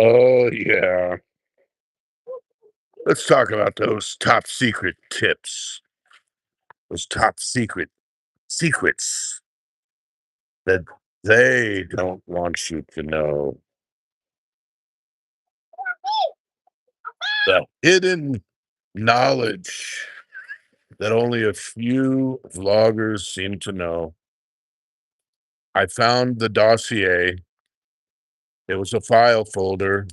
Oh, yeah. Let's talk about those top secret tips, those top secrets that they don't want you to know. The hidden knowledge that only a few vloggers seem to know. I found the dossier. It was a file folder,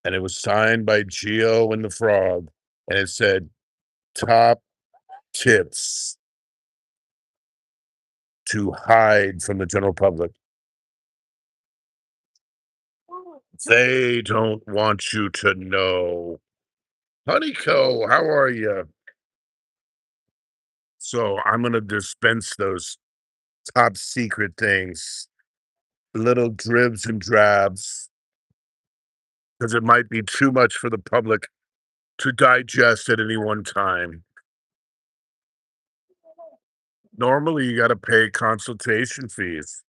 and it was signed by Geo and the Frog, and it said top tips to hide from the general public. They don't want you to know. Honeyco, how are you? So I'm gonna dispense those top secret things, little dribs and drabs, because it might be too much for the public to digest at any one time. Normally, you gotta pay consultation fees.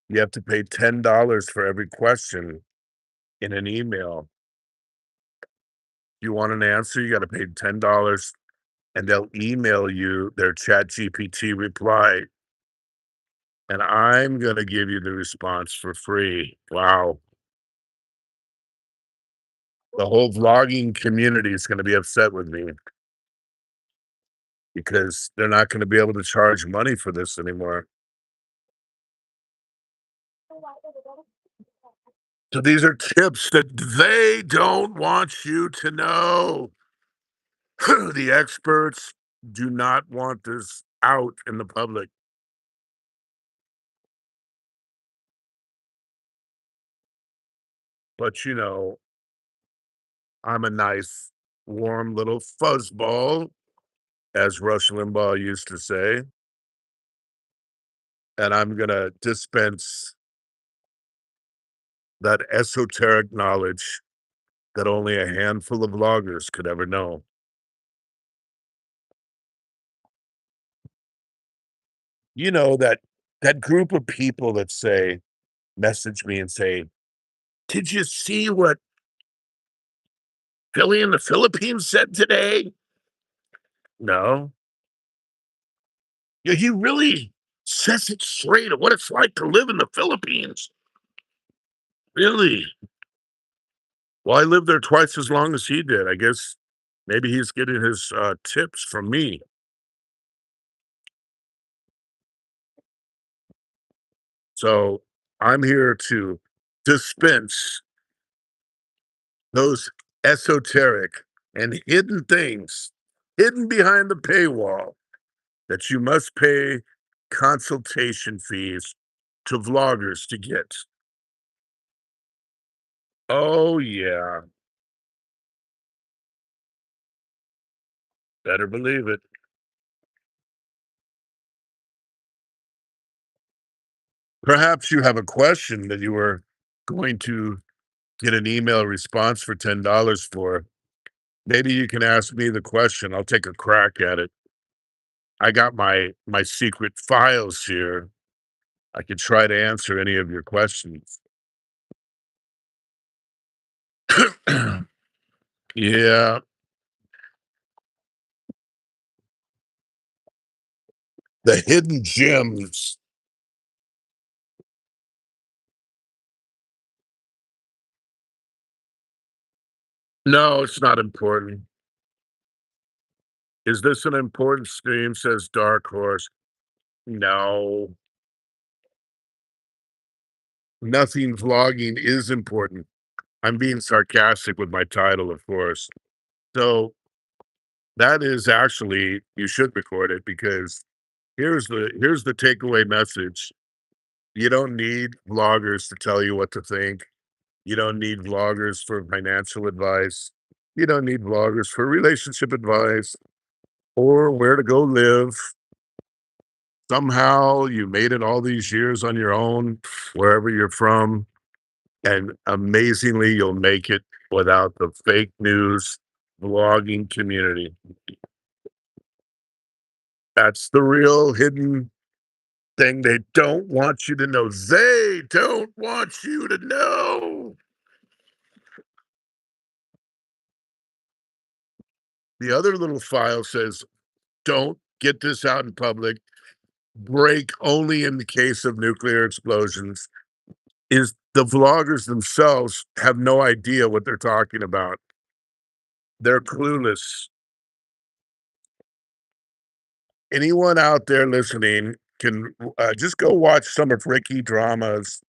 You have to pay $10 for every question in an email. You want an answer, you gotta pay $10, and they'll email you their ChatGPT reply, and I'm gonna give you the response for free. Wow. The whole vlogging community is gonna be upset with me because they're not gonna be able to charge money for this anymore. So these are tips that they don't want you to know. The experts do not want this out in the public. But, I'm a nice, warm little fuzzball, as Rush Limbaugh used to say, and I'm gonna dispense that esoteric knowledge that only a handful of vloggers could ever know. You know, that group of people that say message me and say, "Did you see what Philly in the Philippines said today?" No. Yeah, he really says it straight of what it's like to live in the Philippines. Really? Well, I lived there twice as long as he did. I guess maybe he's getting his, tips from me. So, I'm here to dispense those esoteric and hidden things hidden behind the paywall that you must pay consultation fees to vloggers to get. Oh, yeah. Better believe it. Perhaps you have a question that you were going to get an email response for $10 for. Maybe you can ask me the question. I'll take a crack at it. I got my secret files here. I could try to answer any of your questions. Yeah, the hidden gems. No, it's not important. Is this an important stream? Says Dark Horse. No, nothing vlogging is important. I'm being sarcastic with my title, of course. So that is actually, you should record it because here's the takeaway message. You don't need vloggers to tell you what to think. You don't need vloggers for financial advice. You don't need vloggers for relationship advice or where to go live. Somehow you made it all these years on your own, wherever you're from. And amazingly, you'll make it without the fake news vlogging community. That's the real hidden thing they don't want you to know. They don't want you to know. The other little file says, don't get this out in public. Break only in the case of nuclear explosions. Is the vloggers themselves have no idea what they're talking about. They're clueless. Anyone out there listening can just go watch some of Ricky Drama's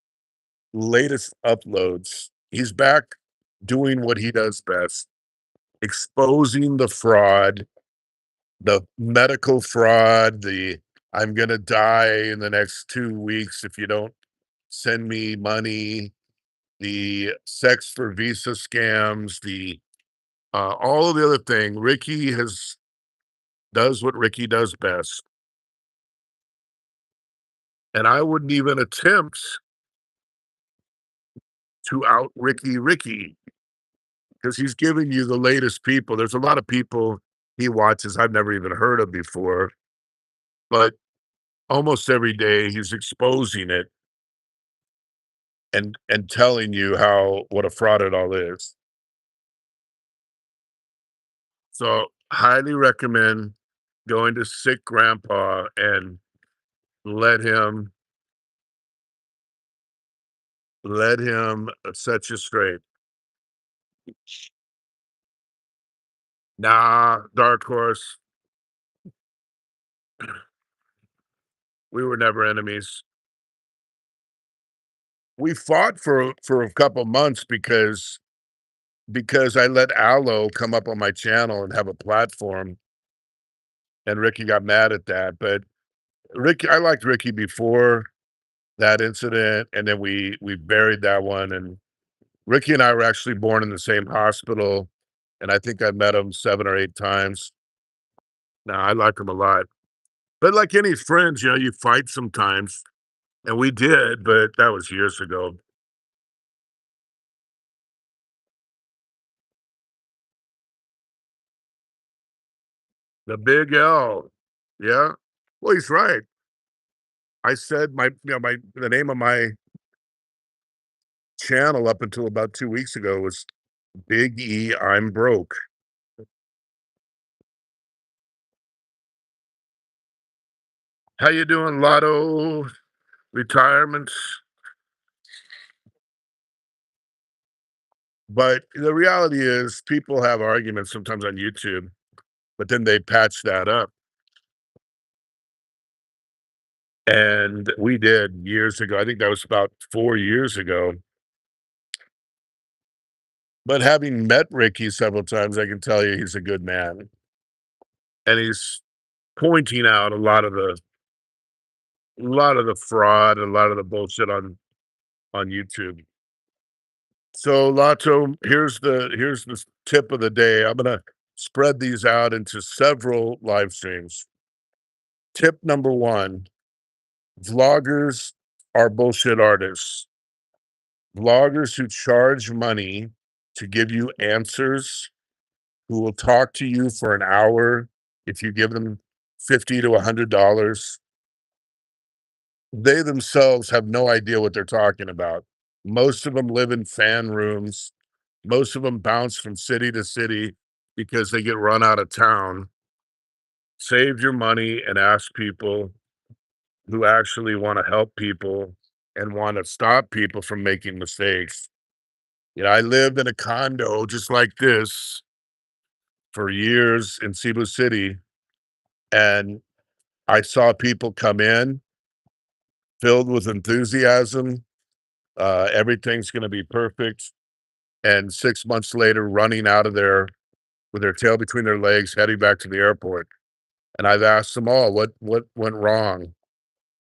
latest uploads. He's back doing what he does best, exposing the fraud, the medical fraud, the I'm gonna die in the next 2 weeks if you don't send me money, the sex for visa scams, the all of the other thing. Ricky has does what Ricky does best, and I wouldn't even attempt to out Ricky because he's giving you the latest people. There's a lot of people he watches I've never even heard of before, but almost every day he's exposing it and telling you how what a fraud it all is. So highly recommend going to Sick Grandpa and let him set you straight. Nah, Dark Horse, we were never enemies. We fought for a couple months because I let Allo come up on my channel and have a platform, and Ricky got mad at that. But Ricky, I liked Ricky before that incident, and then we buried that one. And Ricky and I were actually born in the same hospital, and I think I met him 7 or 8 times. Now I like him a lot. But like any friends, you fight sometimes, and we did, but that was years ago. The Big L. Yeah. Well, he's right. I said my the name of my channel up until about 2 weeks ago was Big E, I'm broke. How you doing, Lotto? Retirements? But the reality is people have arguments sometimes on YouTube, but then they patch that up. And we did years ago. I think that was about 4 years ago. But having met Ricky several times, I can tell you he's a good man. And he's pointing out a lot of the fraud, a lot of the bullshit on YouTube. So, Lato, here's the tip of the day. I'm gonna spread these out into several live streams. Tip number one: vloggers are bullshit artists. Vloggers who charge money to give you answers, who will talk to you for an hour if you give them $50 to $100. They themselves have no idea what they're talking about. Most of them live in fan rooms. Most of them bounce from city to city because they get run out of town. Save your money and ask people who actually want to help people and want to stop people from making mistakes. I lived in a condo just like this for years in Cebu City, and I saw people come in filled with enthusiasm. Everything's going to be perfect. And 6 months later, running out of there with their tail between their legs, heading back to the airport. And I've asked them all, what went wrong?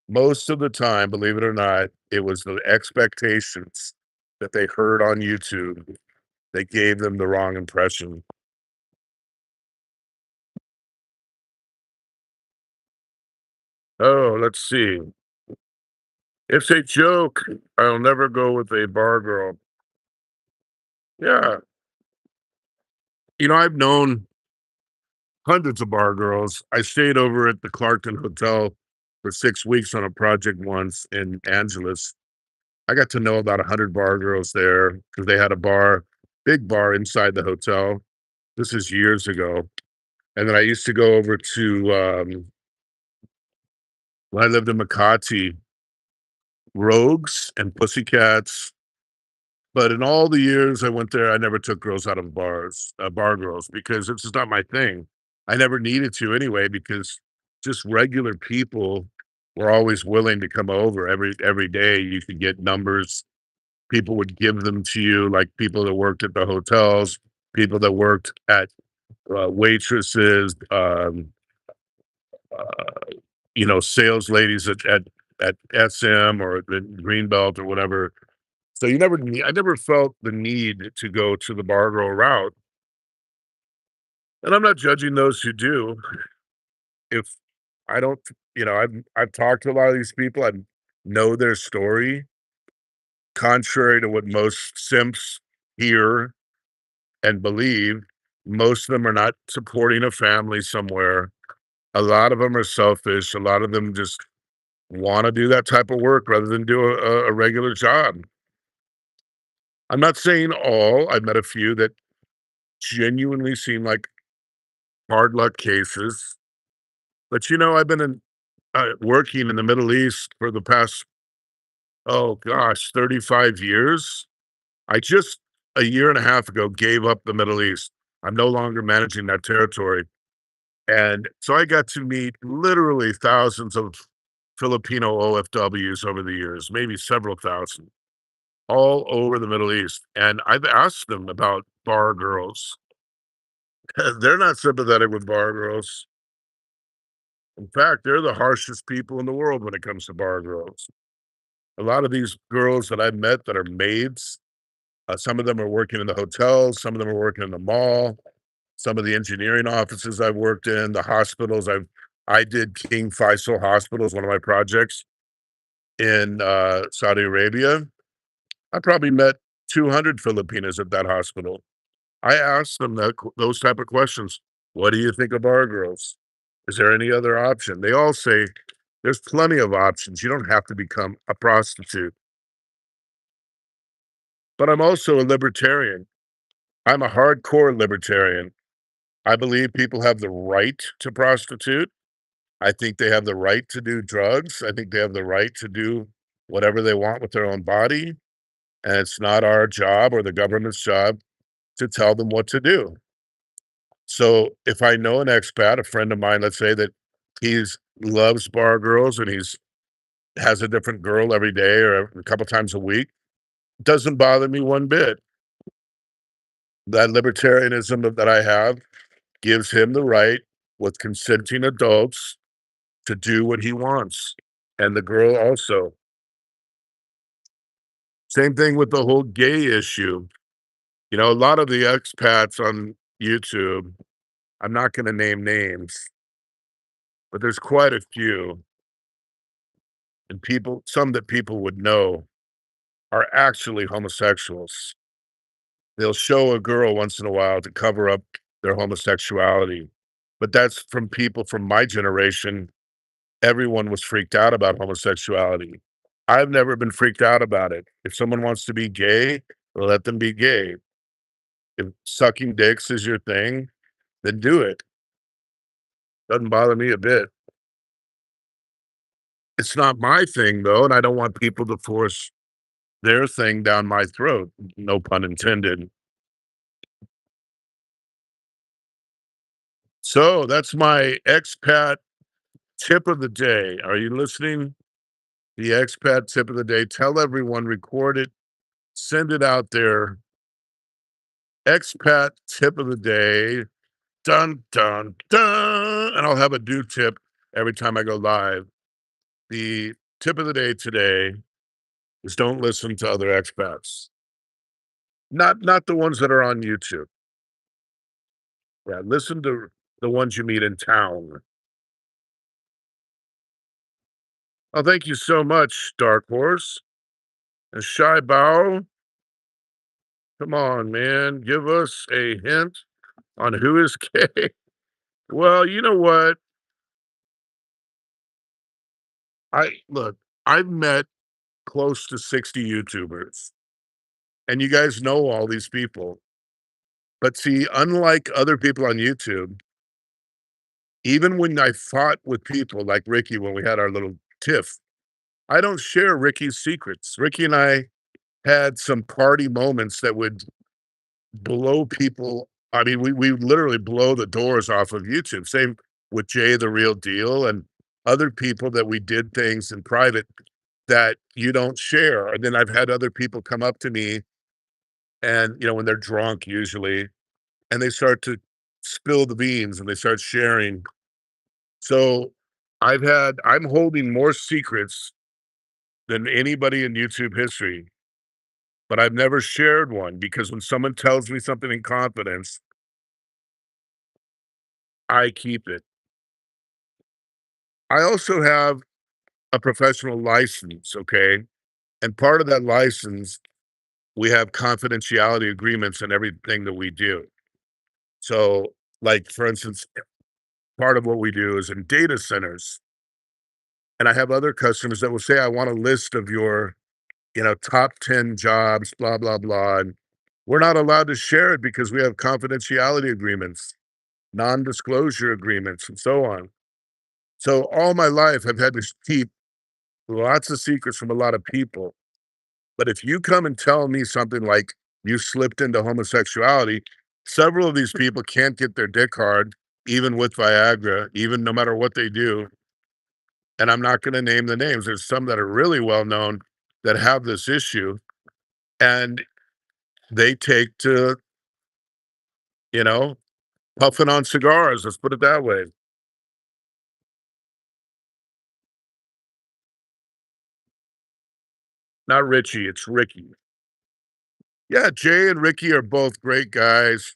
Most of the time, believe it or not, it was the expectations that they heard on YouTube that gave them the wrong impression. Oh, let's see. It's a joke. I'll never go with a bar girl. Yeah. I've known hundreds of bar girls. I stayed over at the Clarkton Hotel for 6 weeks on a project once in Angeles. I got to know about 100 bar girls there because they had a bar, big bar inside the hotel. This is years ago. And then I used to go over to, when I lived in Makati, Rogues and Pussycats. But in all the years I went there, I never took girls out of bars, bar girls, because it's just not my thing. I never needed to anyway, because just regular people were always willing to come over every day. You could get numbers. People would give them to you, like people that worked at the hotels, people that worked at waitresses, sales ladies at SM or the Greenbelt or whatever. So I never felt the need to go to the bar girl route, and I'm not judging those who do. If I don't, I've talked to a lot of these people. I know their story, contrary to what most simps hear and believe. Most of them are not supporting a family somewhere. A lot of them are selfish. A lot of them just want to do that type of work rather than do a regular job. I'm not saying all. I've met a few that genuinely seem like hard luck cases. But I've been working in the Middle East for the past, oh gosh, 35 years. I just a year and a half ago gave up the Middle East. I'm no longer managing that territory. And so I got to meet literally thousands of Filipino OFWs over the years, maybe several thousand, all over the Middle East. And I've asked them about bar girls. They're not sympathetic with bar girls. In fact, they're the harshest people in the world when it comes to bar girls. A lot of these girls that I've met that are maids, some of them are working in the hotels, some of them are working in the mall, some of the engineering offices I've worked in, the hospitals I did King Faisal Hospital as one of my projects in Saudi Arabia. I probably met 200 Filipinas at that hospital. I asked them those type of questions. What do you think of bar girls? Is there any other option? They all say there's plenty of options. You don't have to become a prostitute. But I'm also a libertarian. I'm a hardcore libertarian. I believe people have the right to prostitute. I think they have the right to do drugs. I think they have the right to do whatever they want with their own body. And it's not our job or the government's job to tell them what to do. So if I know an expat, a friend of mine, let's say that he's loves bar girls and he's has a different girl every day or a couple times a week, doesn't bother me one bit. That libertarianism that I have gives him the right with consenting adults to do what he wants. And the girl also. Same thing with the whole gay issue. A lot of the expats on YouTube, I'm not going to name names, but there's quite a few. And some that people would know are actually homosexuals. They'll show a girl once in a while to cover up their homosexuality. But that's from people from my generation. Everyone was freaked out about homosexuality. I've never been freaked out about it. If someone wants to be gay, let them be gay. If sucking dicks is your thing, then do it. Doesn't bother me a bit. It's not my thing though, and I don't want people to force their thing down my throat. No pun intended. So that's my expat tip of the day. Are you listening? The expat tip of the day. Tell everyone, record it, send it out there. Expat tip of the day. Dun, dun, dun. And I'll have a new tip every time I go live. The tip of the day today is don't listen to other expats. Not the ones that are on YouTube. Yeah, listen to the ones you meet in town. Oh, thank you so much, Dark Horse. And Shy Bao, come on, man. Give us a hint on who is gay. Well, you know what? Look, I've met close to 60 YouTubers, and you guys know all these people. But see, unlike other people on YouTube, even when I fought with people like Ricky when we had our little tiff, I don't share Ricky's secrets. Ricky and I had some party moments that would blow people. I mean, we literally blow the doors off of YouTube. Same with Jay the Real Deal and other people that we did things in private that you don't share. And then I've had other people come up to me and, when they're drunk usually, and they start to spill the beans and they start sharing. So I'm holding more secrets than anybody in YouTube history, but I've never shared one because when someone tells me something in confidence, I keep it. I also have a professional license, okay? And part of that license, we have confidentiality agreements in everything that we do. So, like, for instance, part of what we do is in data centers, and I have other customers that will say, I want a list of your, top 10 jobs, blah, blah, blah. And we're not allowed to share it because we have confidentiality agreements, non disclosure agreements, and so on. So, all my life, I've had to keep lots of secrets from a lot of people. But if you come and tell me something like you slipped into homosexuality, several of these people can't get their dick hard, even with Viagra, even no matter what they do. And I'm not going to name the names. There's some that are really well known that have this issue, and they take to, you know, puffing on cigars. Let's put it that way. Not Richie, it's Ricky. Yeah, Jay and Ricky are both great guys.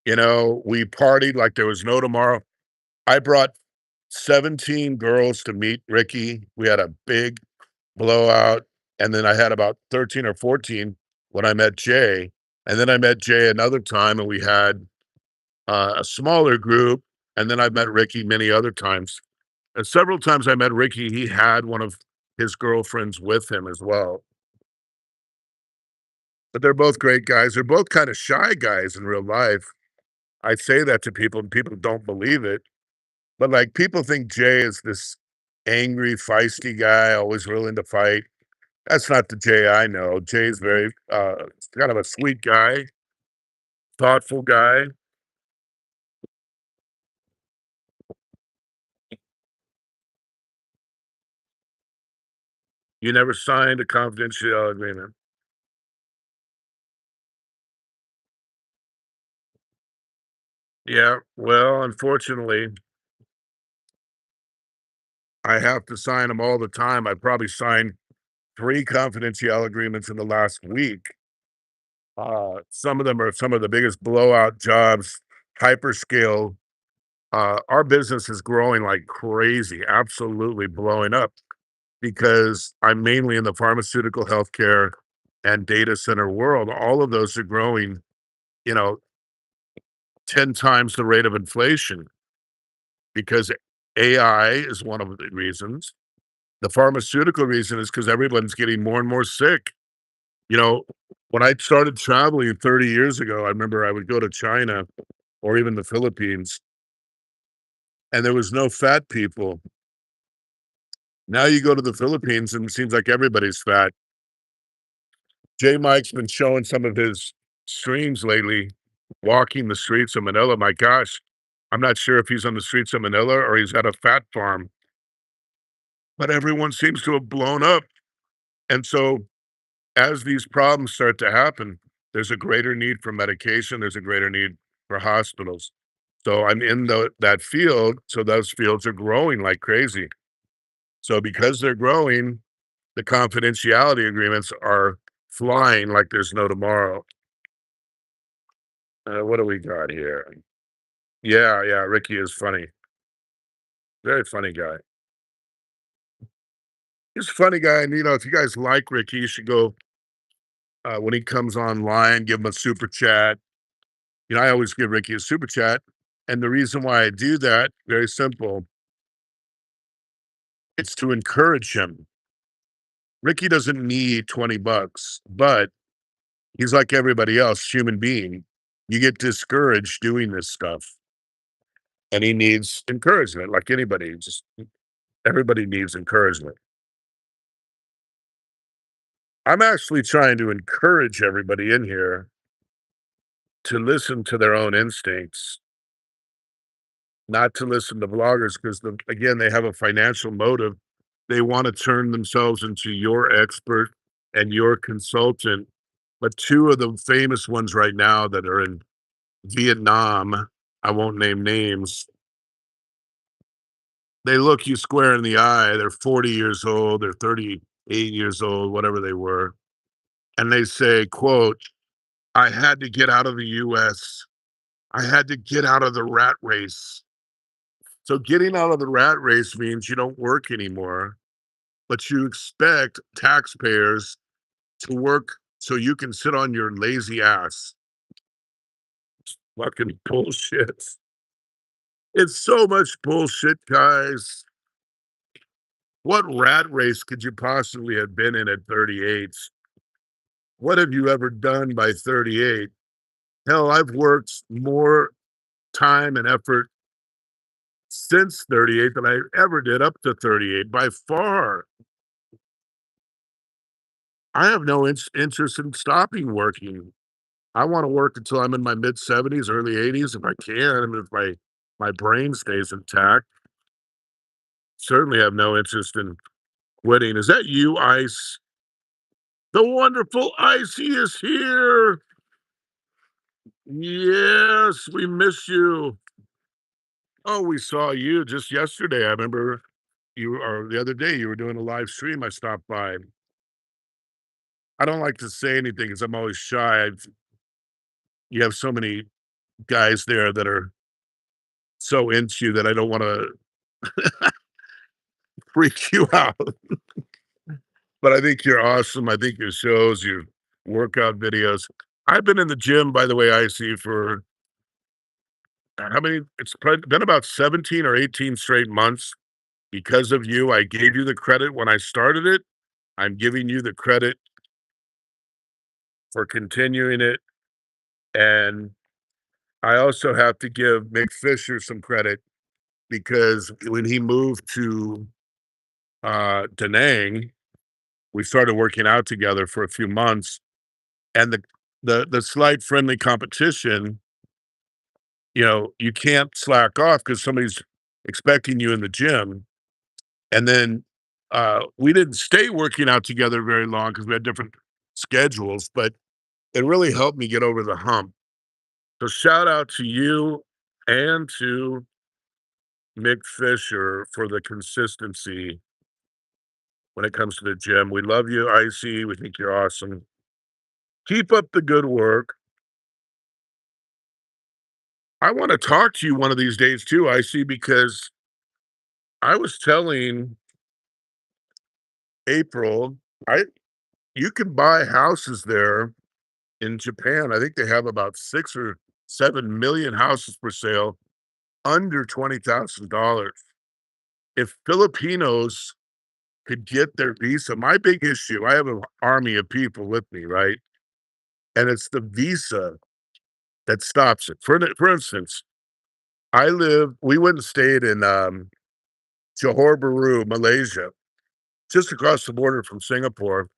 We partied like there was no tomorrow. I brought 17 girls to meet Ricky. We had a big blowout, and then I had about 13 or 14 when I met Jay, and then I met Jay another time, and we had, a smaller group, and then I met Ricky many other times. And several times I met Ricky, he had one of his girlfriends with him as well. But they're both great guys. They're both kinda shy guys in real life. I say that to people, and people don't believe it. But, like, people think Jay is this angry, feisty guy, always willing to fight. That's not the Jay I know. Jay's very, kind of a sweet guy, thoughtful guy. You never signed a confidential agreement. Yeah, well, unfortunately, I have to sign them all the time. I probably signed 3 confidential agreements in the last week. Some of them are some of the biggest blowout jobs, hyperscale. Our business is growing like crazy, absolutely blowing up because I'm mainly in the pharmaceutical, healthcare, and data center world. All of those are growing, you know, 10 times the rate of inflation because AI is one of the reasons. The pharmaceutical reason is because everyone's getting more and more sick. You know, when I started traveling 30 years ago, I remember I would go to China or even the Philippines, and there was no fat people. Now you go to the Philippines and it seems like everybody's fat. J Mike's been showing some of his streams lately, walking the streets of Manila. My gosh, I'm not sure if he's on the streets of Manila or he's at a fat farm, but everyone seems to have blown up. And so, as these problems start to happen, there's a greater need for medication, there's a greater need for hospitals. So, I'm in that field, so those fields are growing like crazy. So, because they're growing, the confidentiality agreements are flying like there's no tomorrow. What do we got here? Yeah, yeah, Ricky is funny. Very funny guy. He's a funny guy, and, if you guys like Ricky, you should go, when he comes online, give him a super chat. I always give Ricky a super chat, and the reason why I do that, very simple. It's to encourage him. Ricky doesn't need 20 bucks, but he's like everybody else, human being. You get discouraged doing this stuff, and he needs encouragement like anybody. Just everybody needs encouragement. I'm actually trying to encourage everybody in here to listen to their own instincts, not to listen to vloggers because, again, they have a financial motive. They want to turn themselves into your expert and your consultant. But two of the famous ones right now that are in Vietnam, I won't name names, they look you square in the eye. They're 40 years old, they're 38 years old, whatever they were. And they say, quote, I had to get out of the US. I had to get out of the rat race. So getting out of the rat race means you don't work anymore, but you expect taxpayers to work so you can sit on your lazy ass. Fucking bullshit. It's so much bullshit, guys. What rat race could you possibly have been in at 38? What have you ever done by 38? Hell, I've worked more time and effort since 38 than I ever did up to 38 by far. I have no interest in stopping working. I want to work until I'm in my mid 70s, early 80s if I can. I mean, if my brain stays intact. Certainly have no interest in quitting. Is that you, Ice? The wonderful Icy is here. Yes, we miss you. Oh, we saw you just yesterday. I remember or the other day, you were doing a live stream. I stopped by. I don't like to say anything because I'm always shy. You have so many guys there that are so into you that I don't want to freak you out. But I think you're awesome. I think your shows, your workout videos. I've been in the gym, by the way, I see for how many? It's probably been about 17 or 18 straight months because of you. I gave you the credit when I started it. I'm giving you the credit for continuing it. And I also have to give Mick Fisher some credit because when he moved to Da Nang, we started working out together for a few months, and the slight friendly competition, you can't slack off because somebody's expecting you in the gym. And then we didn't stay working out together very long because we had different schedules, but it really helped me get over the hump. So shout out to you and to Mick Fisher for the consistency when it comes to the gym. We love you, Icy. We think you're awesome. Keep up the good work. I want to talk to you one of these days too, Icy, because I was telling April, I you can buy houses there in Japan. I think they have about 6 or 7 million houses for sale under $20,000. If Filipinos could get their visa, my big issue, I have an army of people with me, right? And it's the visa that stops it. For instance, we went and stayed in Johor Bahru, Malaysia, just across the border from Singapore.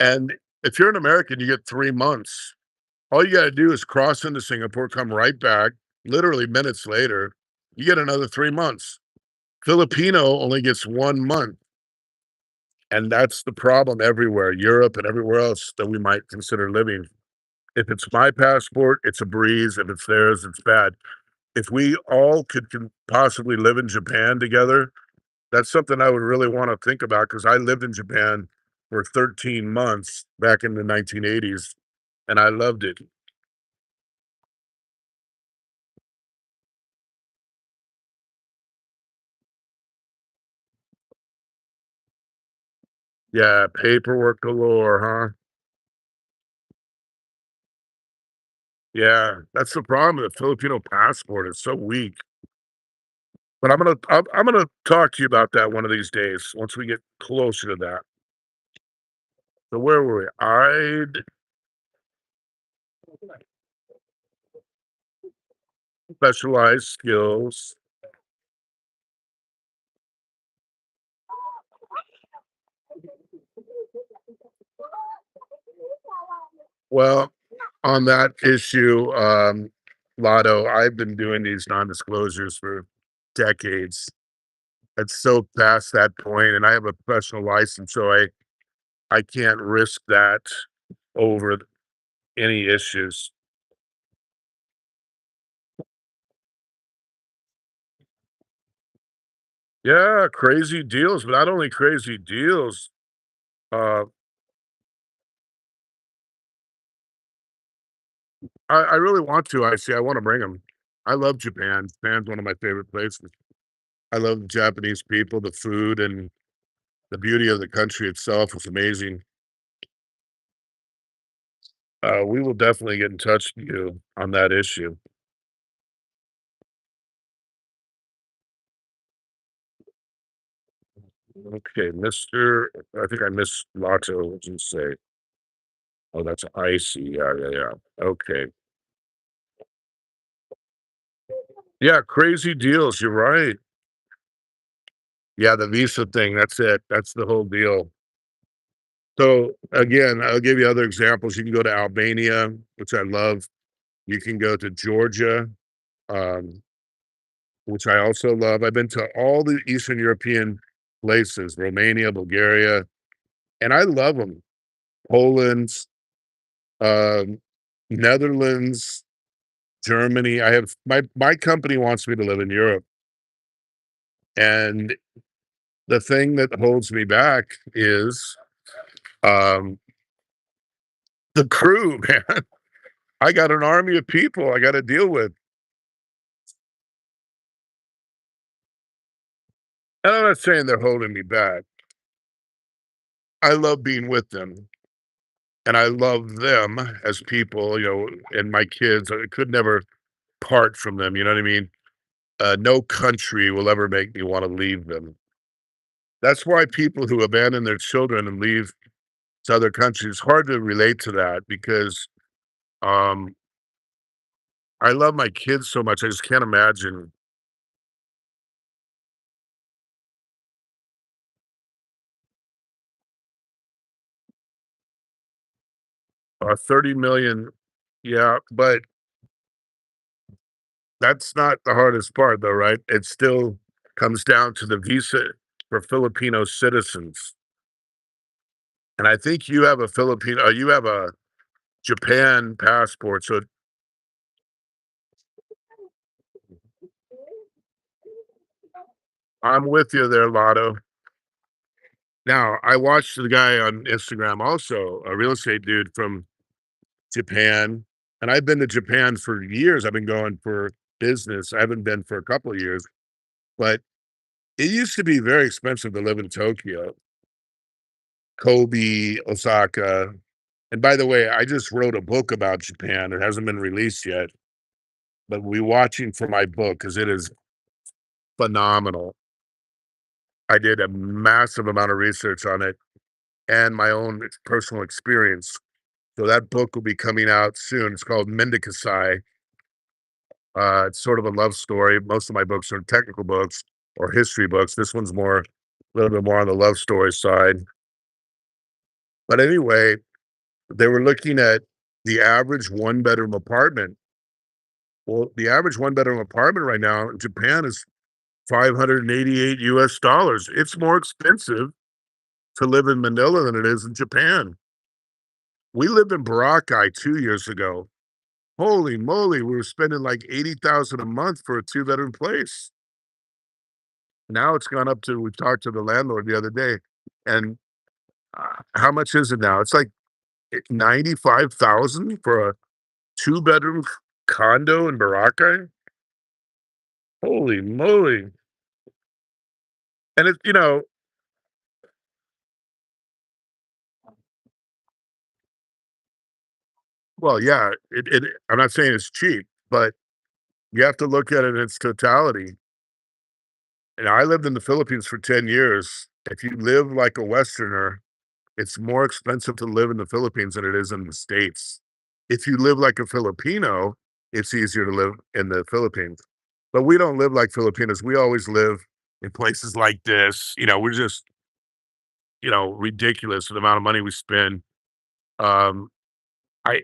And if you're an American, you get 3 months. All you got to do is cross into Singapore, come right back. Literally minutes later, you get another 3 months. Filipino only gets 1 month. And that's the problem everywhere, Europe and everywhere else that we might consider living. If it's my passport, it's a breeze. If it's theirs, it's bad. If we all could possibly live in Japan together, that's something I would really want to think about because I lived in Japan for 13 months back in the 1980s and I loved it. Yeah, paperwork galore, huh? Yeah, that's the problem. The Filipino passport is so weak. But I'm gonna talk to you about that one of these days once we get closer to that. So where were we? I'd specialized skills. Well, on that issue, Lotto, I've been doing these non-disclosures for decades. It's so past that point, and I have a professional license, so I can't risk that over any issues. Yeah, crazy deals, but not only crazy deals. Uh, I really want to. I want to bring them. I love Japan. Japan's one of my favorite places. I love the Japanese people, the food, and the beauty of the country itself is amazing. We will definitely get in touch with you on that issue. Okay, Mr. I think I missed Lotto. What did you say? Oh, that's icy. Yeah, yeah, yeah. Okay. Yeah, crazy deals. You're right. Yeah, the visa thing. That's it. That's the whole deal. So again, I'll give you other examples. You can go to Albania, which I love. You can go to Georgia, um, which I also love. I've been to all the Eastern European places, Romania, Bulgaria, and I love them. Poland, um, Netherlands, Germany. I have my company wants me to live in Europe, and the thing that holds me back is um, the crew, man. I got an army of people I got to deal with. And I'm not saying they're holding me back. I love being with them, and I love them as people, and my kids. I could never part from them. You know what I mean? No country will ever make me want to leave them. That's why people who abandon their children and leave to other countries, it's hard to relate to that because um, I love my kids so much. I just can't imagine 30 million. Yeah, but that's not the hardest part, though, right? It still comes down to the visa for Filipino citizens. And I think you have a you have a Japan passport. So I'm with you there, Lotto. Now, I watched the guy on Instagram also, a real estate dude from Japan. And I've been to Japan for years. I've been going for business. I haven't been for a couple of years, but it used to be very expensive to live in Tokyo, Kobe, Osaka. And by the way, I just wrote a book about Japan. It hasn't been released yet, but we're watching for my book because it is phenomenal. I did a massive amount of research on it and my own personal experience. So that book will be coming out soon. It's called Mendikasai. It's sort of a love story. Most of my books are technical books or history books. This one's a little bit more on the love story side. But anyway, they were looking at the average one bedroom apartment. Well, the average one bedroom apartment right now in Japan is 588 US dollars. It's more expensive to live in Manila than it is in Japan. We lived in Boracay 2 years ago. Holy moly, we were spending like 80,000 a month for a two-bedroom place. Now it's gone up to we talked to the landlord the other day, and, how much is it now? It's like 95,000 for a two-bedroom condo in Boracay? Holy moly. And well, yeah, I'm not saying it's cheap, but you have to look at it in its totality. And I lived in the Philippines for 10 years. If you live like a Westerner, it's more expensive to live in the Philippines than it is in the States. If you live like a Filipino, it's easier to live in the Philippines. But we don't live like Filipinos. We always live in places like this. We're just, ridiculous with the amount of money we spend. Um, I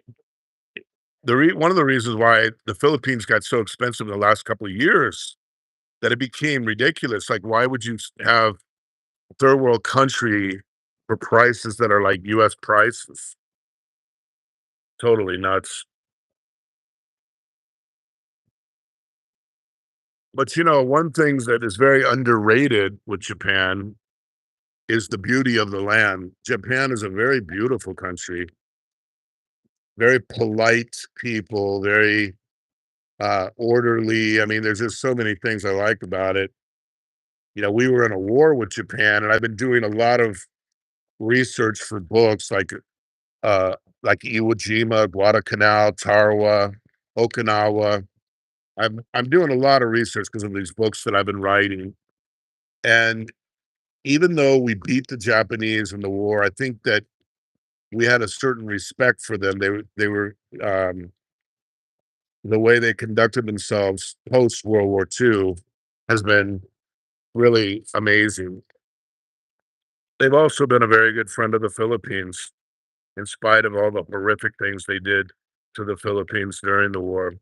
one of the reasons why the Philippines got so expensive in the last couple of years that it became ridiculous. Like, why would you have a third world country for prices that are like US prices? Totally nuts. But one thing that is very underrated with Japan is the beauty of the land. Japan is a very beautiful country, very polite people, very orderly. I mean, there's just so many things I like about it. We were in a war with Japan, and I've been doing a lot of research for books uh like Iwo Jima, Guadalcanal, Tarawa, Okinawa. I'm doing a lot of research because of these books that I've been writing. And even though we beat the Japanese in the war, I think that we had a certain respect for them. They were the way they conducted themselves post World War II has been really amazing. They've also been a very good friend of the Philippines, in spite of all the horrific things they did to the Philippines during the war.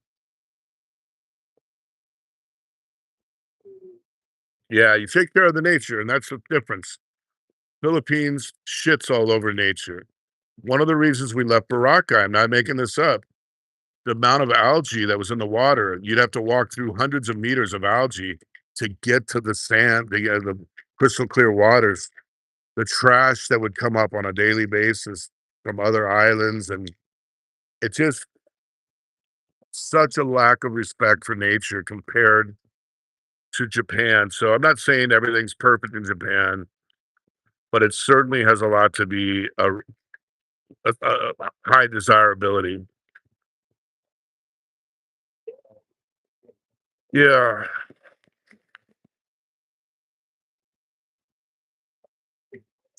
Yeah, you take care of the nature, and that's the difference. Philippines shits all over nature. One of the reasons we left Boracay, I'm not making this up, the amount of algae that was in the water, you'd have to walk through hundreds of meters of algae to get to the sand, the crystal clear waters, the trash that would come up on a daily basis from other islands. And it's just such a lack of respect for nature compared to Japan. So I'm not saying everything's perfect in Japan, but it certainly has a lot to be a high desirability. Yeah,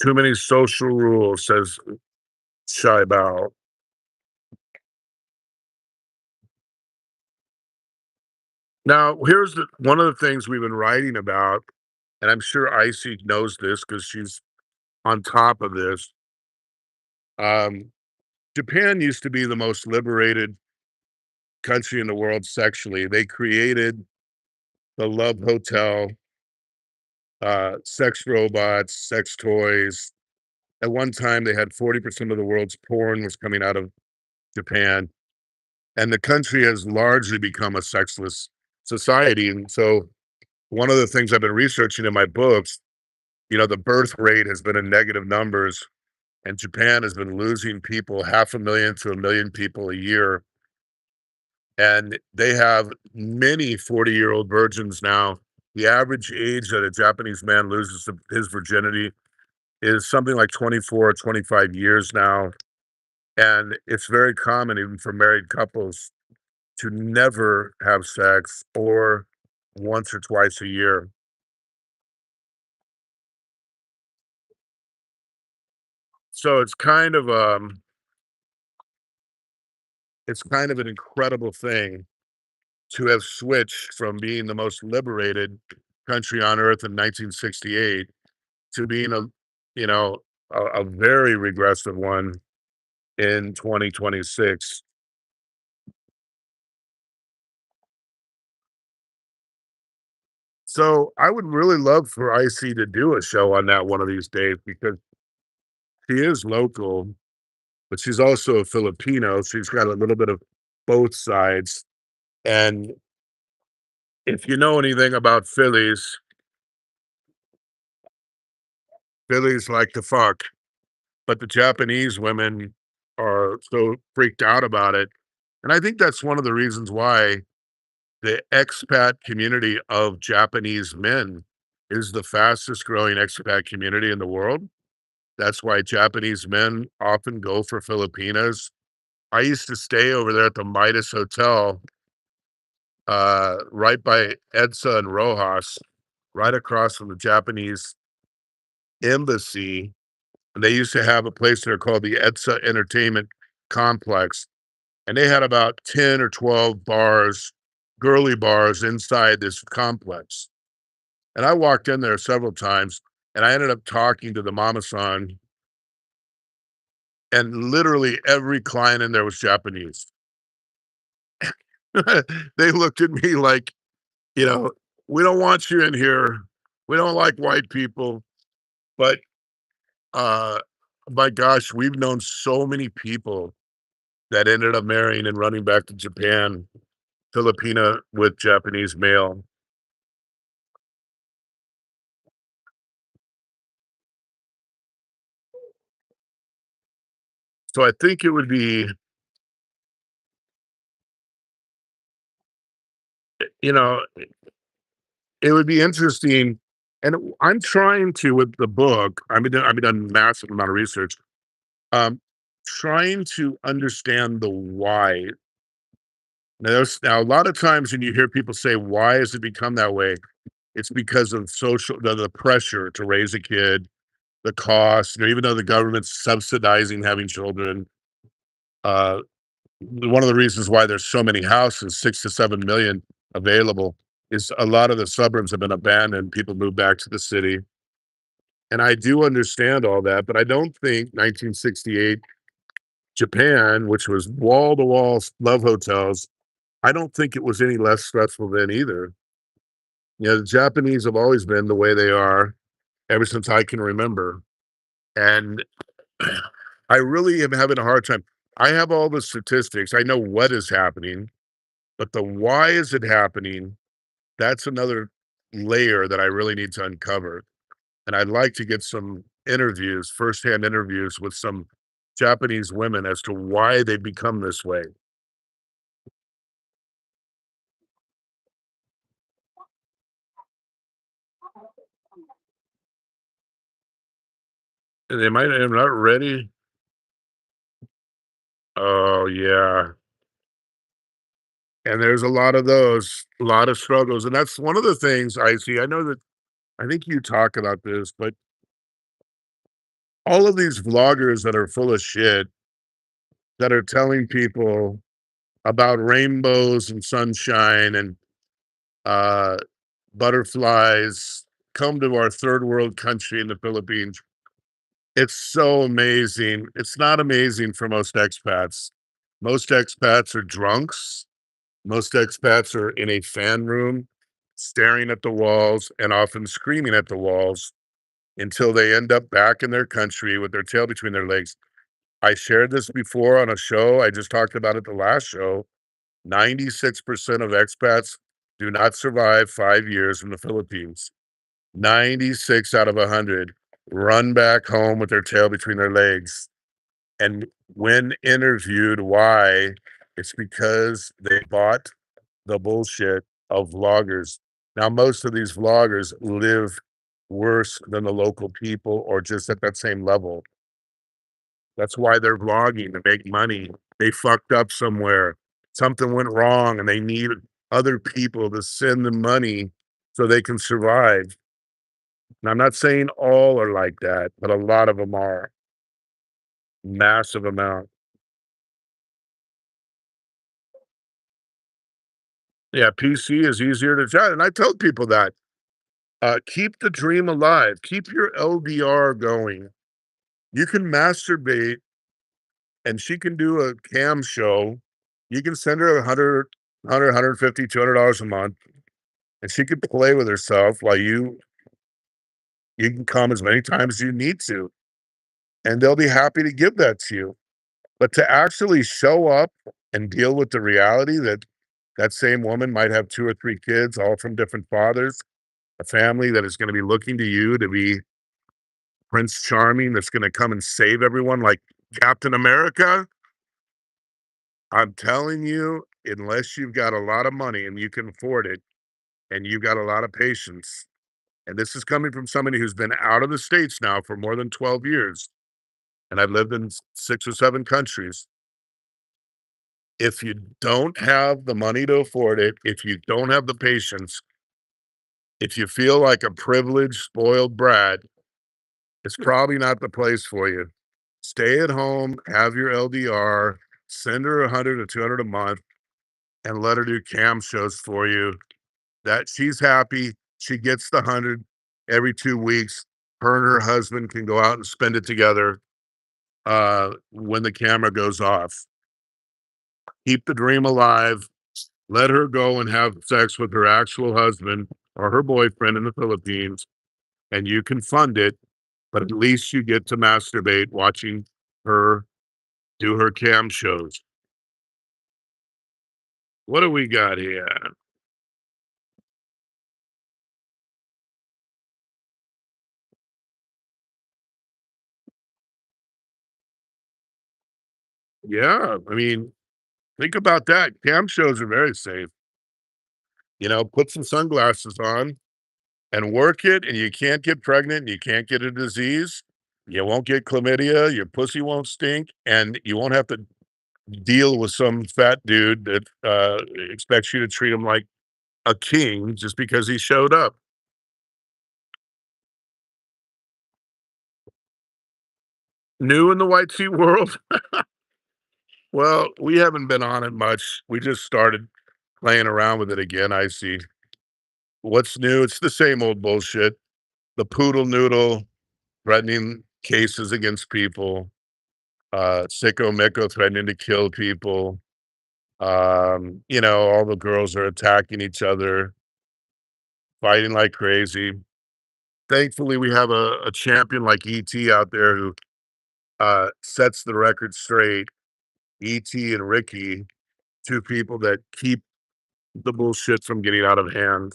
too many social rules, says Shy Bao. Now, here's one of the things we've been writing about, and I'm sure Icy knows this because she's on top of this. Um, Japan used to be the most liberated country in the world sexually. They created the love hotel, sex robots, sex toys. At one time, they had 40% of the world's porn was coming out of Japan, and the country has largely become a sexless society. And so, one of the things I've been researching in my books, the birth rate has been in negative numbers, and Japan has been losing people 500,000 to 1,000,000 people a year. And they have many 40-year-old virgins now. The average age that a Japanese man loses his virginity is something like 24 or 25 years now. And it's very common, even for married couples, to never have sex or once or twice a year. So it's kind of an incredible thing to have switched from being the most liberated country on earth in 1968 to being you know, a very regressive one in 2026. So I would really love for IC to do a show on that one of these days because she is local, but she's also a Filipino. She's got a little bit of both sides. And if you know anything about Phillies, Phillies like to fuck, but the Japanese women are so freaked out about it. And I think that's one of the reasons why the expat community of Japanese men is the fastest growing expat community in the world. That's why Japanese men often go for Filipinas. I used to stay over there at the Midas Hotel, right by Edsa and Rojas. right across from the Japanese embassy. And they used to have a place there called the Edsa Entertainment Complex, and they had about 10 or 12 bars, girly bars inside this complex. And I walked in there several times, and I ended up talking to the mama-san, and literally every client in there was Japanese. They looked at me like, you know, "We don't want you in here. We don't like white people." But, uh, my gosh, we've known so many people that ended up marrying and running back to Japan, Filipina with Japanese male. So I think it would be, you know, it would be interesting, and I'm trying to with the book, I've done massive amount of research, um, trying to understand the why. Now a lot of times when you hear people say, "Why has it become that way?" It's because of the pressure to raise a kid, the cost, even though the government's subsidizing having children, uh, one of the reasons why there's so many houses, 6 to 7 million available, is a lot of the suburbs have been abandoned, people move back to the city, and I do understand all that, but I don't think 1968 Japan, which was wall-to-wall love hotels, I don't think it was any less stressful then either. The Japanese have always been the way they are ever since I can remember, and I really am having a hard time. I have all the statistics, I know what is happening, but the why is it happening, that's another layer that I really need to uncover, and I'd like to get some interviews, firsthand interviews with some Japanese women as to why they become this way. And they might am not ready. Oh, yeah, and there's a lot of those, a lot of struggles, and that's one of the things I see. I know that I think you talk about this, but all of these vloggers that are full of shit, that are telling people about rainbows and sunshine and, uh, butterflies, come to our third world country in the Philippines. It's so amazing. It's not amazing for most expats. Most expats are drunks. Most expats are in a fan room, staring at the walls and often screaming at the walls until they end up back in their country with their tail between their legs. I shared this before on a show. I just talked about it the last show. 96% of expats do not survive 5 years in the Philippines. 96 out of 100 run back home with their tail between their legs. And when interviewed why, it's because they bought the bullshit of vloggers. Now, most of these vloggers live worse than the local people or just at that same level. That's why they're vlogging to make money. They fucked up somewhere. Something went wrong and they need other people to send them money so they can survive. And I'm not saying all are like that, but a lot of them are. Massive amount. Yeah, PC is easier to chat. And I tell people that. Keep the dream alive. Keep your LDR going. You can masturbate and she can do a cam show. You can send her 150, $200 a month, and she can play with herself while you can come as many times as you need to, and they'll be happy to give that to you. But to actually show up and deal with the reality that that same woman might have 2 or 3 kids, all from different fathers, a family that is gonna be looking to you to be Prince Charming that's gonna come and save everyone like Captain America. I'm telling you, unless you've got a lot of money and you can afford it, and you've got a lot of patience, and this is coming from somebody who's been out of the States now for more than 12 years, and I've lived in 6 or 7 countries. If you don't have the money to afford it, if you don't have the patience, If you feel like a privileged, spoiled brat, it's probably not the place for you. Stay at home, have your LDR, send her 100 or 200 a month, and let her do cam shows for you. That she's happy. She gets the 100 every 2 weeks. Her and her husband can go out and spend it together, when the camera goes off. Keep the dream alive. Let her go and have sex with her actual husband or her boyfriend in the Philippines, and you can fund it, but at least you get to masturbate watching her do her cam shows. What do we got here? Yeah, I mean, think about that. Cam shows are very safe. Put some sunglasses on and work it, and you can't get pregnant, and you can't get a disease. You won't get chlamydia, your pussy won't stink, and you won't have to deal with some fat dude that, expects you to treat him like a king just because he showed up. New in the white sheet world? Well, we haven't been on it much. We just started playing around with it again, I see. What's new? It's the same old bullshit. The poodle noodle threatening cases against people, sicko micko threatening to kill people. All the girls are attacking each other, fighting like crazy. Thankfully, we have a champion like ET out there who sets the record straight. ET and Ricky, two people that keep the bullshit from getting out of hand,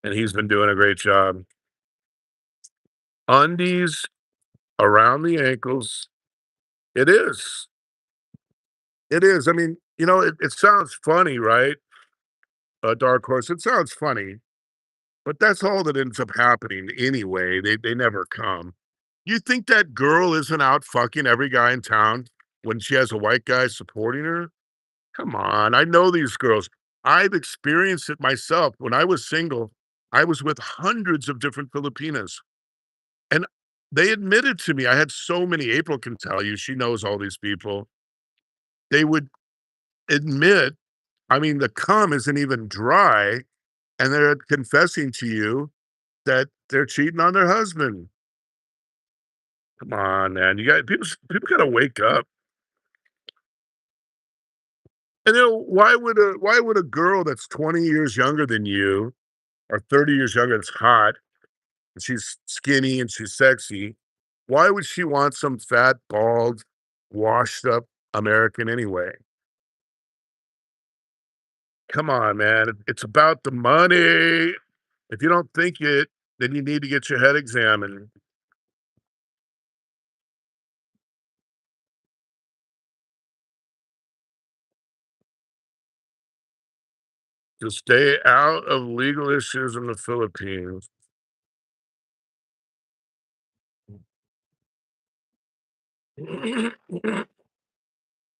and he's been doing a great job. Undies around the ankles. It is. It is. I mean, it sounds funny, right? A dark horse. It sounds funny, but that's all that ends up happening anyway. They never come. You think that girl isn't out fucking every guy in town when she has a white guy supporting her? Come on, I know these girls. I've experienced it myself. When I was single, I was with hundreds of different Filipinas, and they admitted to me I had so many. April can tell you, she knows all these people. They would admit, I mean, the cum isn't even dry, and they're confessing to you that they're cheating on their husband. Come on, man. You got people gotta wake up. And why would a girl that's 20 years younger than you or 30 years younger that's hot and she's skinny and she's sexy, why would she want some fat, bald, washed up American anyway? Come on, man. It's about the money. If you don't think it, then you need to get your head examined. To stay out of legal issues in the Philippines.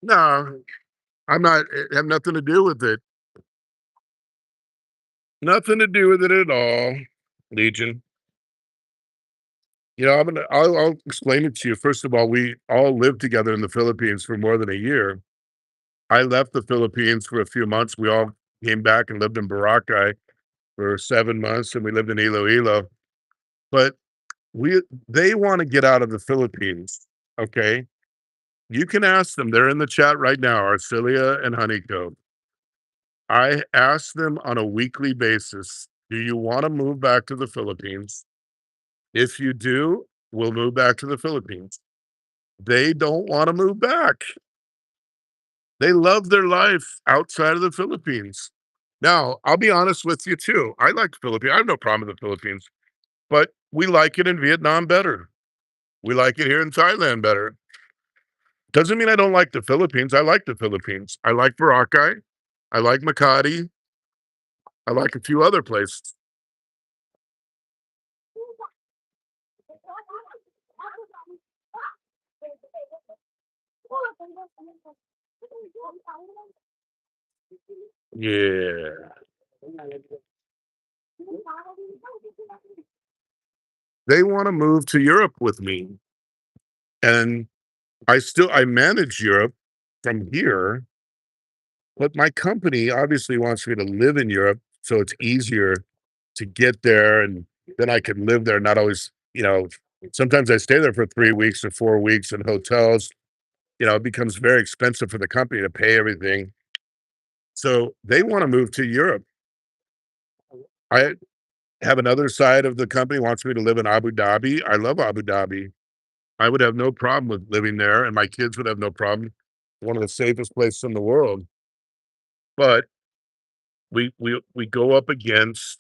No, I'm not. It have nothing to do with it. Nothing to do with it at all, Legion. I'll explain it to you. First of all, we all lived together in the Philippines for more than a year. I left the Philippines for a few months. We all came back and lived in Boracay for 7 months, and we lived in Iloilo. But we they wanna get out of the Philippines, okay? You can ask them. They're in the chat right now, Arcilia and Honeycomb. I ask them on a weekly basis, "Do you wanna move back to the Philippines? If you do, we'll move back to the Philippines." They don't wanna move back. They love their life outside of the Philippines. Now, I'll be honest with you too. I like the Philippines. I have no problem with the Philippines, but we like it in Vietnam better. We like it here in Thailand better. Doesn't mean I don't like the Philippines. I like the Philippines. I like Boracay. I like Makati. I like a few other places. Yeah. They wanna move to Europe with me, and I manage Europe from here, but my company obviously wants me to live in Europe, so it's easier to get there, and then I can live there, not always sometimes I stay there for 3 weeks or 4 weeks in hotels. It becomes very expensive for the company to pay everything. So, they wanna move to Europe. I have another side of the company wants me to live in Abu Dhabi. I love Abu Dhabi. I would have no problem with living there, and my kids would have no problem. One of the safest places in the world. But we go up against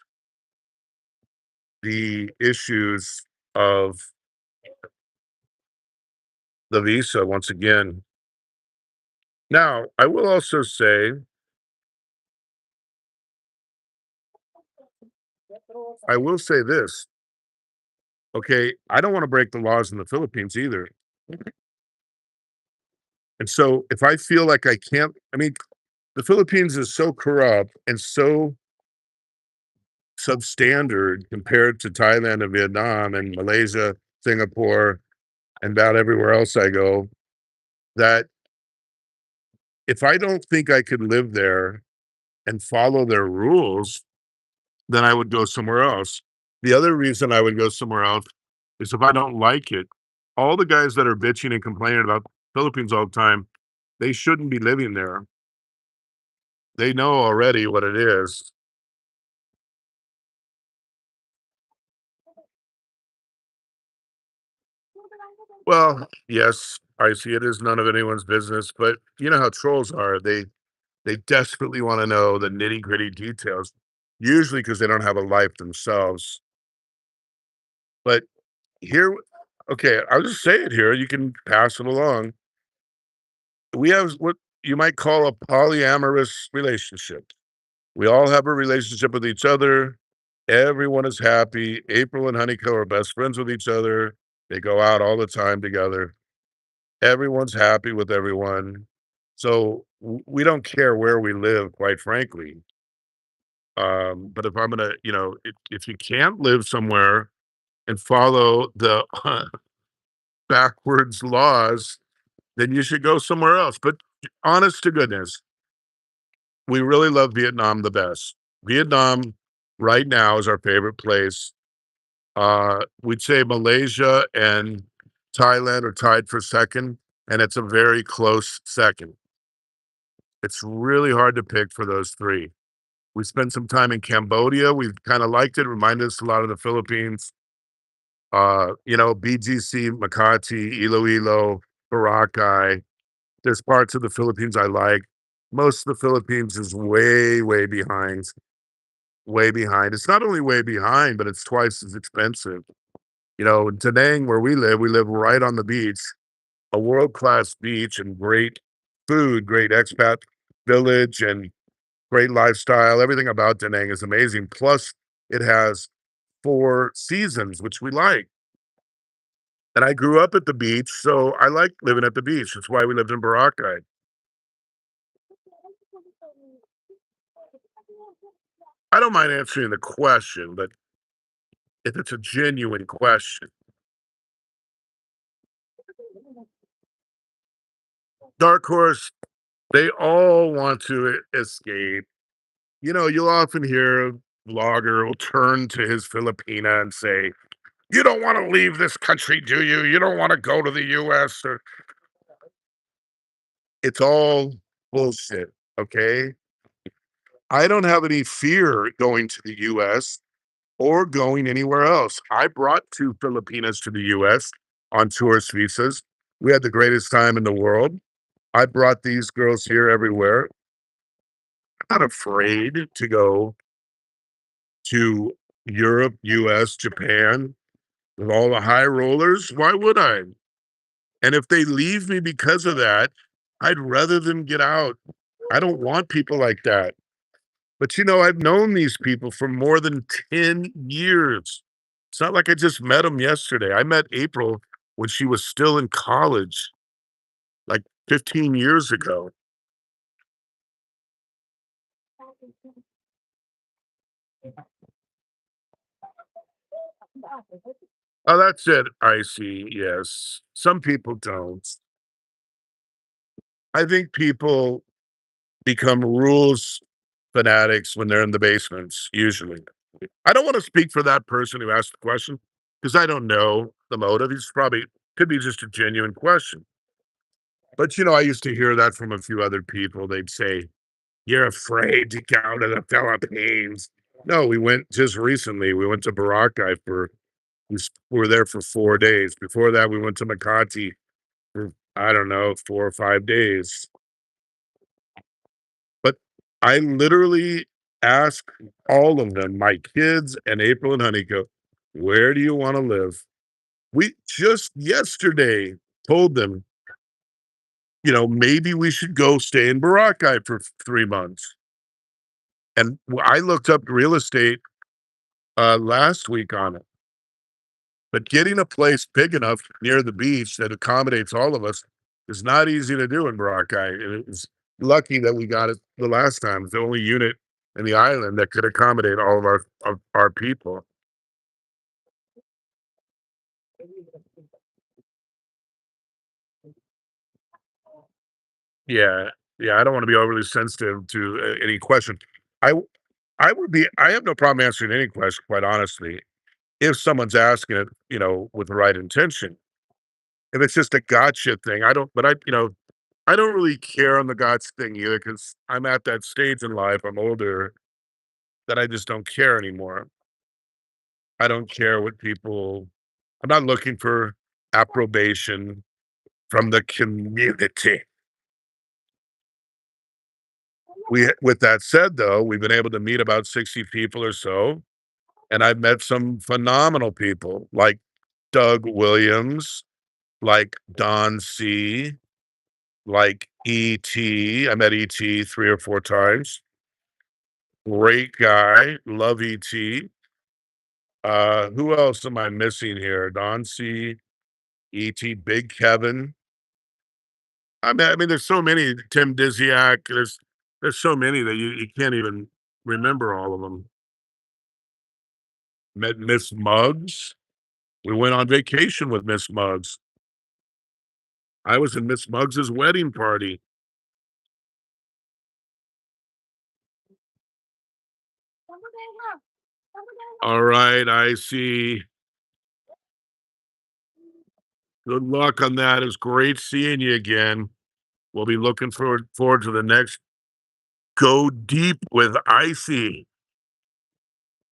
the issues of the visa once again. Now, I will say this, okay, I don't wanna break the laws in the Philippines either. And so if I feel like I mean, the Philippines is so corrupt and so substandard compared to Thailand and Vietnam and Malaysia, Singapore, and about everywhere else I go, that if I don't think I could live there and follow their rules, then I would go somewhere else. The other reason I would go somewhere else is if I don't like it. All the guys that are bitching and complaining about Philippines all the time, they shouldn't be living there. They know already what it is. Well, yes, I see it as none of anyone's business, but you know how trolls are. They desperately want to know the nitty-gritty details, usually because they don't have a life themselves. But here, okay, I'll just say it here. You can pass it along. We have what you might call a polyamorous relationship. We all have a relationship with each other. Everyone is happy. April and Honeycomb are best friends with each other. They go out all the time together. Everyone's happy with everyone. So we don't care where we live, quite frankly. But if I'm gonna, if you can't live somewhere and follow the backwards laws, then you should go somewhere else. But honest to goodness, we really love Vietnam the best. Vietnam right now is our favorite place. We'd say Malaysia and Thailand are tied for second, and it's a very close second. It's really hard to pick for those 3. We spent some time in Cambodia. We kinda liked it, reminded us a lot of the Philippines. BGC, Makati, Iloilo, Boracay. There's parts of the Philippines I like. Most of the Philippines is way, way behind, way behind. It's not only way behind, but it's twice as expensive. In Da Nang, where we live right on the beach, a world-class beach and great food, great expat village, and great lifestyle. Everything about Da Nang is amazing. Plus, it has 4 seasons, which we like. And I grew up at the beach, so I like living at the beach. That's why we lived in Boracay. I don't mind answering the question, but if it's a genuine question. Dark horse, they all want to escape. You'll often hear a vlogger will turn to his Filipina and say, "You don't wanna leave this country, do you? You don't wanna go to the US," or it's all bullshit, okay? I don't have any fear going to the US or going anywhere else. I brought 2 Filipinas to the US on tourist visas. We had the greatest time in the world. I brought these girls here everywhere. I'm not afraid to go to Europe, US, Japan with all the high rollers. Why would I? And if they leave me because of that, I'd rather them get out. I don't want people like that. But I've known these people for more than 10 years. It's not like I just met them yesterday. I met April when she was still in college, like 15 years ago. Oh, that's it. I see. Yes. Some people don't. I think people become rules fanatics when they're in the basements, usually. I don't want to speak for that person who asked the question because I don't know the motive. He's probably could be just a genuine question. But I used to hear that from a few other people. They'd say, "You're afraid to go to the Philippines." No, we went just recently. We went to Boracay for we were there for 4 days. Before that, we went to Makati for I don't know 4 or 5 days. But I literally ask all of them, my kids and April and Honeyco, where do you want to live? We just yesterday told them, maybe we should go stay in Boracay for 3 months. And I looked up real estate last week on it. But getting a place big enough near the beach that accommodates all of us is not easy to do in Boracay. And it's lucky that we got it the last time. It's the only unit in the island that could accommodate all of our people. Yeah, yeah. I don't want to be overly sensitive to any question. I w- I have no problem answering any question, quite honestly, if someone's asking it, with the right intention. If it's just a gotcha thing, I don't. But I don't really care on the gotcha thing either because I'm at that stage in life. I'm older that I just don't care anymore. I don't care what people. I'm not looking for approbation from the community. With that said, though, we've been able to meet about 60 people or so, and I've met some phenomenal people like Doug Williams, like Don C, like E.T. I met E.T. 3 or 4 times. Great guy, love E.T. Who else am I missing here? Don C, E.T., Big Kevin. I mean, there's so many. Tim Disiak. There's so many that you can't even remember all of them. Met Miss Muggs. We went on vacation with Miss Muggs. I was in Miss Muggs's wedding party. All right, I see. Good luck on that. It's great seeing you again. We'll be looking forward to the next Go Deep with Icy.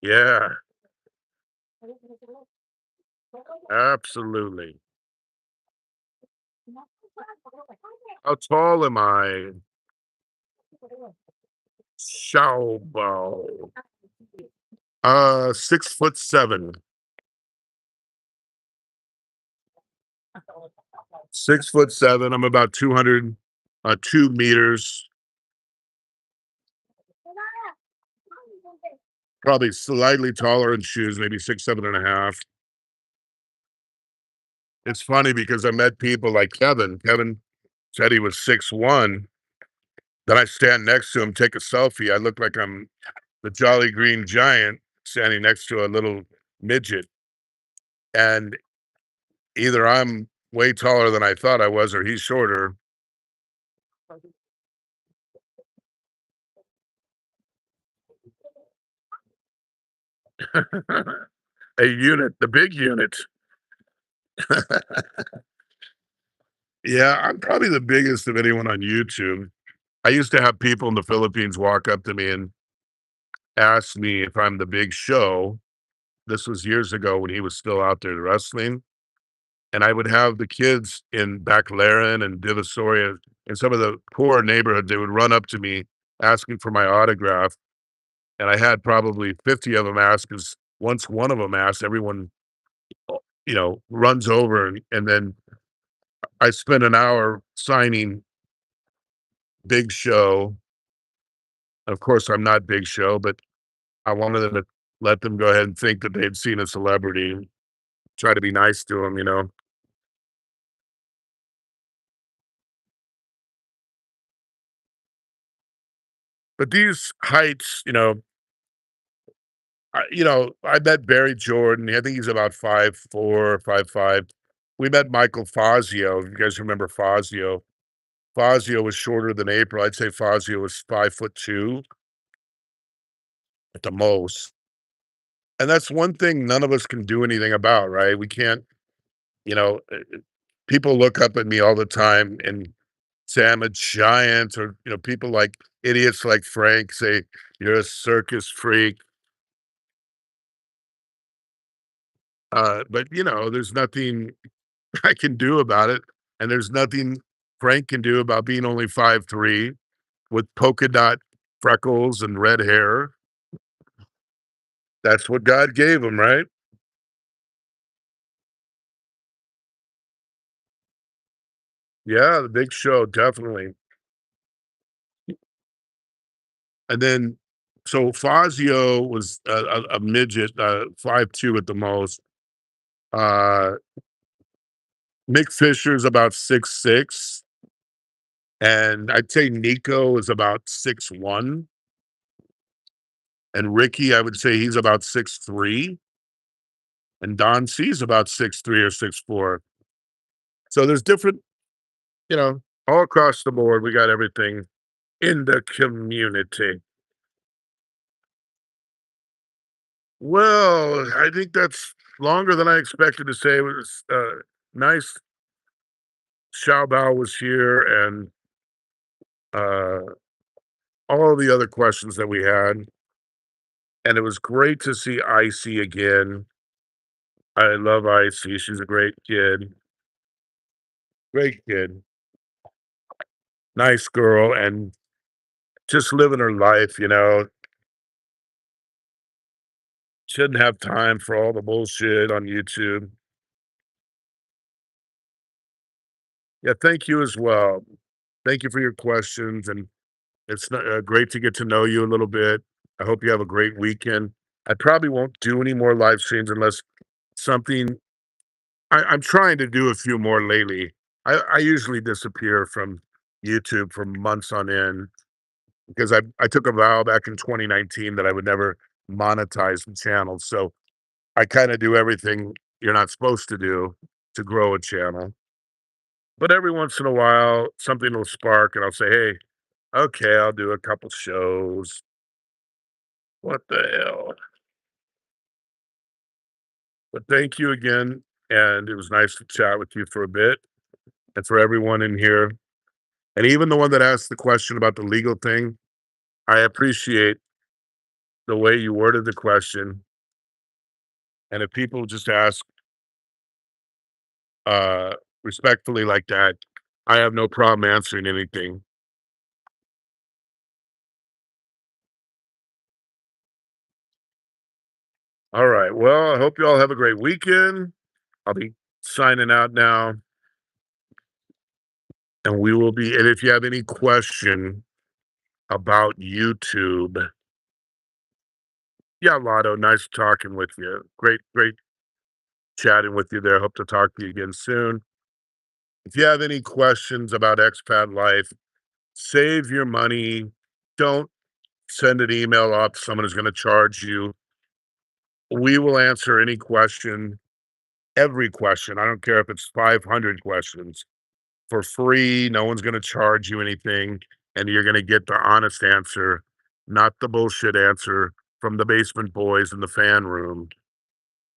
Yeah, absolutely. How tall am I? Xiaobo. 6'7". 6'7". I'm about 202 meters. Probably slightly taller in shoes, maybe 6'7.5". It's funny because I met people like Kevin. Kevin said he was 6'1". Then I stand next to him, take a selfie. I look like I'm the Jolly Green Giant standing next to a little midget. And either I'm way taller than I thought I was, or he's shorter. A unit, the big unit. Yeah, I'm probably the biggest of anyone on YouTube. I used to have people in the Philippines walk up to me and ask me if I'm the Big Show. This was years ago when he was still out there wrestling. And I would have the kids in Baclaran and Divisoria and some of the poor neighborhoods, they would run up to me asking for my autograph. And I had probably 50 of them ask because once one of them asked, everyone, runs over and then I spent an hour signing Big Show. Of course, I'm not Big Show, but I wanted them to let them go ahead and think that they'd seen a celebrity, try to be nice to them. But these heights, I met Barry Jordan. I think he's about 5'4", 5'5". We met Michael Fazio. If you guys remember Fazio. Fazio was shorter than April. I'd say Fazio was 5'2" at the most. And that's one thing none of us can do anything about, right? We can't, you know, people look up at me all the time and say I'm a giant, or, people like idiots like Frank say, "You're a circus freak." But, there's nothing I can do about it, and there's nothing Frank can do about being only 5'3" with polka dot freckles and red hair. That's what God gave him, right? Yeah, the big show, definitely. And then so Fazio was a midget, 5'2" at the most. Uh, Mick Fisher's about 6'6", and I'd say Nico is about 6'1", and Ricky, I would say he's about 6'3", and Don C's about 6'3" or 6'4". So there's different, all across the board, we got everything in the community. Well, I think that's longer than I expected to say. It was nice. Xiao Bao was here, and uh, all the other questions that we had. And it was great to see Icy again. I love Icy. She's a great kid. Great kid. Nice girl, and just living her life, Shouldn't have time for all the bullshit on YouTube. Yeah, thank you as well. Thank you for your questions, and it's great to get to know you a little bit. I hope you have a great weekend. I probably won't do any more live streams unless something. I'm trying to do a few more lately. I usually disappear from YouTube for months on end because I took a vow back in 2019 that I would never monetize the channel. So I kind of do everything you're not supposed to do to grow a channel. But every once in a while, something will spark, and I'll say, "Hey, okay, I'll do a couple shows." What the hell? But thank you again, and it was nice to chat with you for a bit, and for everyone in here, and even the one that asked the question about the legal thing. I appreciate the way you worded the question, and if people just ask uh respectfully like that, I have no problem answering anything. All right. Well, I hope you all have a great weekend. I'll be signing out now, and we will be. And if you have any question about YouTube, yeah, Lotto, nice talking with you. Great, great chatting with you there. Hope to talk to you again soon. If you have any questions about expat life, save your money. Don't send an email up. Someone is going to charge you. We will answer any question, every question. I don't care if it's 500 questions for free. No one's going to charge you anything. And you're going to get the honest answer, not the bullshit answer from the basement boys in the fan room.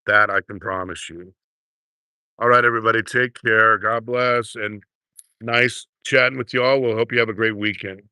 That I can promise you. All right, everybody, take care. God bless. And nice chatting with you all. We'll hope you have a great weekend.